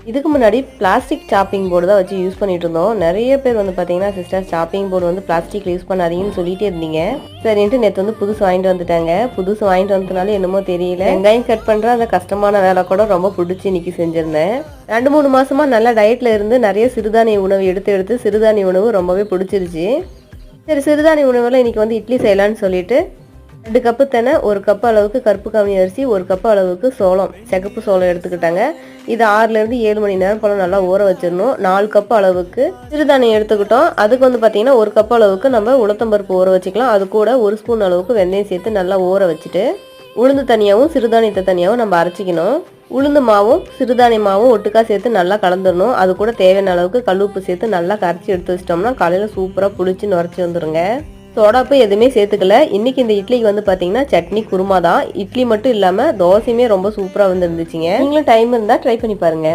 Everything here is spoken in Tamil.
இதுக்கு முன்னாடி பிளாஸ்டிக் சாப்பிங் போர்டு தான் வச்சு யூஸ் பண்ணிட்டு இருந்தோம். நிறைய பேர் வந்து பார்த்தீங்கன்னா சிஸ்டர் சாப்பிங் போர்டு வந்து பிளாஸ்டிக் யூஸ் பண்ணாதீங்கன்னு சொல்லிட்டே இருந்தீங்க. சரின்ட்டு நேற்று வந்து புதுசு வாங்கிட்டு வந்துட்டாங்க. புதுசு வாங்கிட்டு வந்ததுனால என்னமோ தெரியல, வெங்காயம் கட் பண்ணுற அந்த கஷ்டமான வேலை கூட ரொம்ப பிடிச்சி இன்னைக்கு செஞ்சிருந்தேன். 2-3 மாசமா நல்லா டயட்ல இருந்து நிறைய சிறுதானிய உணவு எடுத்து சிறுதானிய உணவு ரொம்பவே பிடிச்சிருச்சு. சரி, சிறுதானிய உணவில் இன்னைக்கு வந்து இட்லி செய்யலான்னு சொல்லிட்டு 2 கப்பு தெனை, 1 கப்பு அளவுக்கு கருப்பு கவுனி அரிசி, 1 கப்பு அளவுக்கு சோளம், சிகப்பு சோளம் எடுத்துக்கிட்டாங்க. இது 6லேருந்து 7 மணி நேரம் போல நல்லா ஊற வச்சிடணும். 4 கப்பு அளவுக்கு சிறுதானியம் எடுத்துக்கிட்டோம். அதுக்கு வந்து பார்த்தீங்கன்னா 1 கப்பு அளவுக்கு நம்ம உளுத்தம்பருப்பு ஊற வச்சுக்கலாம். அது கூட 1 ஸ்பூன் அளவுக்கு வெந்தயம் சேர்த்து நல்லா ஊற வச்சுட்டு உளுந்து தனியாகவும் சிறுதானியத்தை தனியாகவும் நம்ம அரைச்சிக்கணும். உளுந்து மாவும் சிறுதானிய மாவும் ஒட்டுக்கா சேர்த்து நல்லா கலந்துடணும். அது கூட தேவையான அளவுக்கு கல்லுப்பு சேர்த்து நல்லா கரைச்சி எடுத்து வச்சிட்டோம்னா காலையில் சூப்பராக புளிச்சு நுரைச்சி வந்துருங்க. சோடாப்பு எதுவுமே சேர்த்துக்கல. இன்னைக்கு இந்த இட்லிக்கு வந்து பார்த்தீங்கன்னா சட்னி குருமா தான். இட்லி மட்டும் இல்லாமல் தோசையுமே ரொம்ப சூப்பராக வந்துருந்துச்சுங்க. நீங்களும் டைம் இருந்தால் ட்ரை பண்ணி பாருங்க.